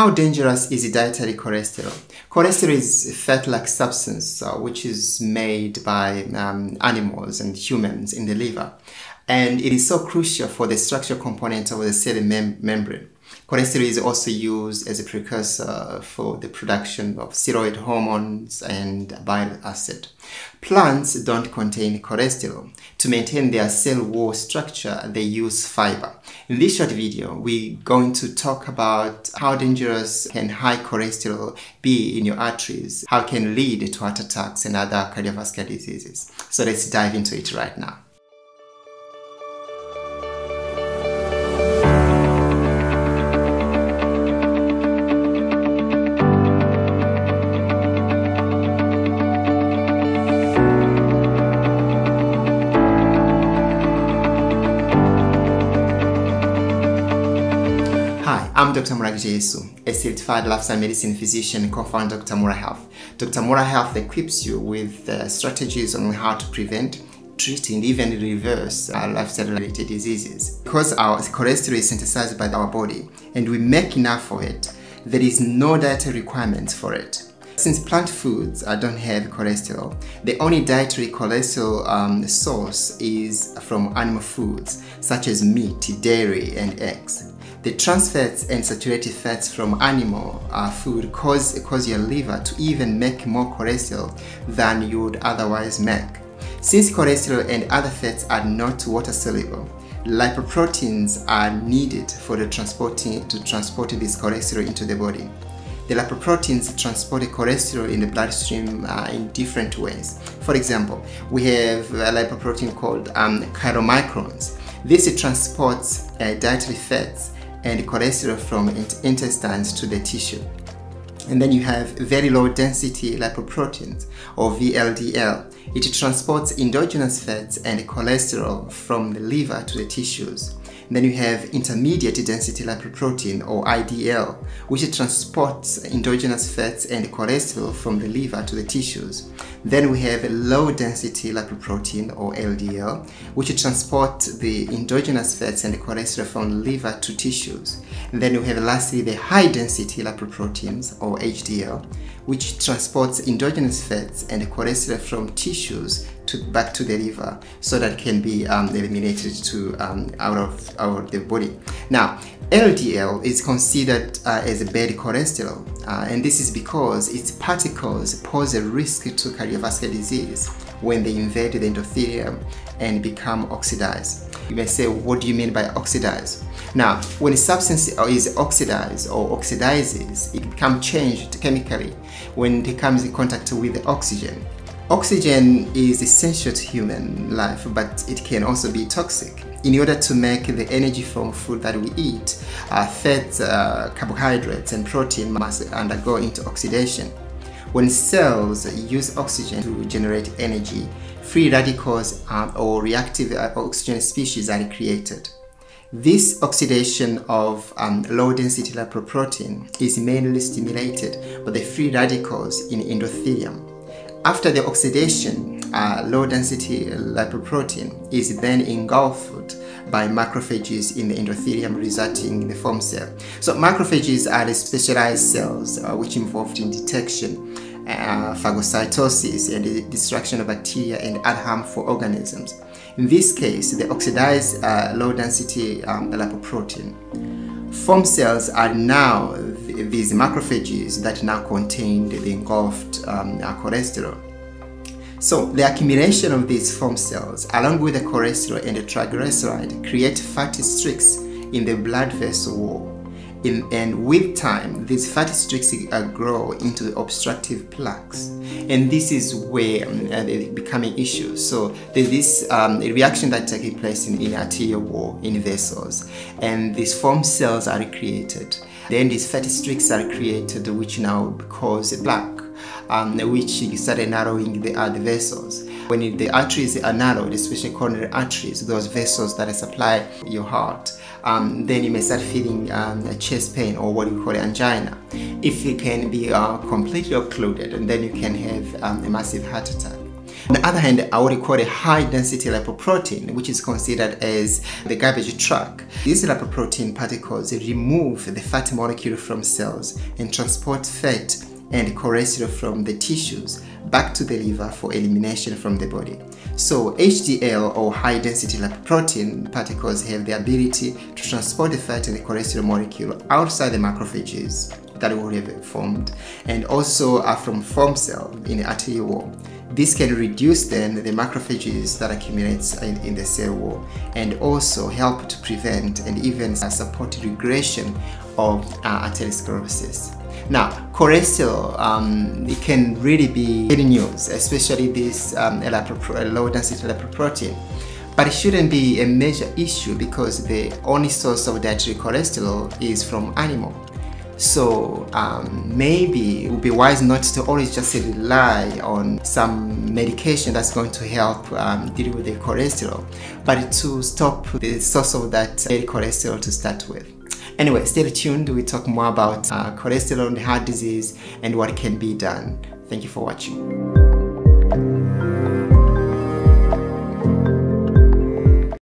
How dangerous is dietary cholesterol? Cholesterol is a fat-like substance which is made by animals and humans in the liver, and it is so crucial for the structural component of the cell membrane. Cholesterol is also used as a precursor for the production of steroid hormones and bile acid. Plants don't contain cholesterol. To maintain their cell wall structure, they use fiber. In this short video, we're going to talk about how dangerous can high cholesterol be in your arteries, how it can lead to heart attacks and other cardiovascular diseases. So let's dive into it right now. I'm Dr. Mura, a certified lifestyle medicine physician and co-founder of Dr. Mura Health. Dr. Mura Health equips you with strategies on how to prevent, treat, and even reverse lifestyle-related diseases. Because our cholesterol is synthesized by our body and we make enough of it, there is no dietary requirements for it. Since plant foods don't have cholesterol, the only dietary cholesterol source is from animal foods such as meat, dairy, and eggs. The trans fats and saturated fats from animal food cause your liver to even make more cholesterol than you would otherwise make. Since cholesterol and other fats are not water soluble, lipoproteins are needed to transport this cholesterol into the body. The lipoproteins transport cholesterol in the bloodstream in different ways. For example, we have a lipoprotein called chylomicrons. This transports dietary fats and cholesterol from intestines to the tissue. And then you have very low density lipoproteins, or VLDL. It transports endogenous fats and cholesterol from the liver to the tissues. And then you have intermediate density lipoprotein, or IDL, which transports endogenous fats and cholesterol from the liver to the tissues. Then we have low density lipoprotein, or LDL, which transports the endogenous fats and cholesterol from the liver to tissues. And then we have lastly the high density lipoproteins, or HDL, which transports endogenous fats and cholesterol from tissues back to the liver, so that can be eliminated out of the body. Now, LDL is considered as a bad cholesterol, and this is because its particles pose a risk to cardiovascular disease when they invade the endothelium and become oxidized. You may say, what do you mean by oxidize? Now, when a substance is oxidized or oxidizes, it becomes changed chemically when it comes in contact with the oxygen. Oxygen is essential to human life, but it can also be toxic. In order to make the energy from food that we eat, fats, carbohydrates, and protein must undergo into oxidation. When cells use oxygen to generate energy, free radicals or reactive oxygen species are created. This oxidation of low-density lipoprotein is mainly stimulated by the free radicals in endothelium. After the oxidation, low-density lipoprotein is then engulfed by macrophages in the endothelium, resulting in the foam cell. So macrophages are the specialized cells which involved in detection, phagocytosis, and the destruction of bacteria and other harmful organisms. In this case, the oxidized low-density lipoprotein. Foam cells are now these macrophages that now contain the engulfed cholesterol. So the accumulation of these foam cells, along with the cholesterol and the triglyceride, create fatty streaks in the blood vessel wall. And with time, these fatty streaks grow into obstructive plaques, and this is where they become an issue. So there's this reaction that takes place in arterial wall, in vessels, and these foam cells are created. Then these fatty streaks are created, which now cause a plaque, which started narrowing the vessels. When the arteries are narrowed, especially coronary arteries, those vessels that supply your heart, then you may start feeling chest pain, or what we call angina. If it can be completely occluded, and then you can have a massive heart attack. On the other hand, what we call a high-density lipoprotein, which is considered as the garbage truck. These lipoprotein particles remove the fat molecule from cells and transport fat and cholesterol from the tissues back to the liver for elimination from the body. So HDL, or high-density lipoprotein particles, have the ability to transport the fat and the cholesterol molecule outside the macrophages that will have formed, and also from foam cell in the arterial wall. This can reduce then the macrophages that accumulates in the cell wall, and also help to prevent and even support regression of atherosclerosis. Now, cholesterol, it can really be good news, especially this low-density lipoprotein. But it shouldn't be a major issue because the only source of dietary cholesterol is from animal. So maybe it would be wise not to always just rely on some medication that's going to help deal with the cholesterol, but to stop the source of that cholesterol to start with. Anyway, stay tuned. We talk more about cholesterol and heart disease and what can be done. Thank you for watching.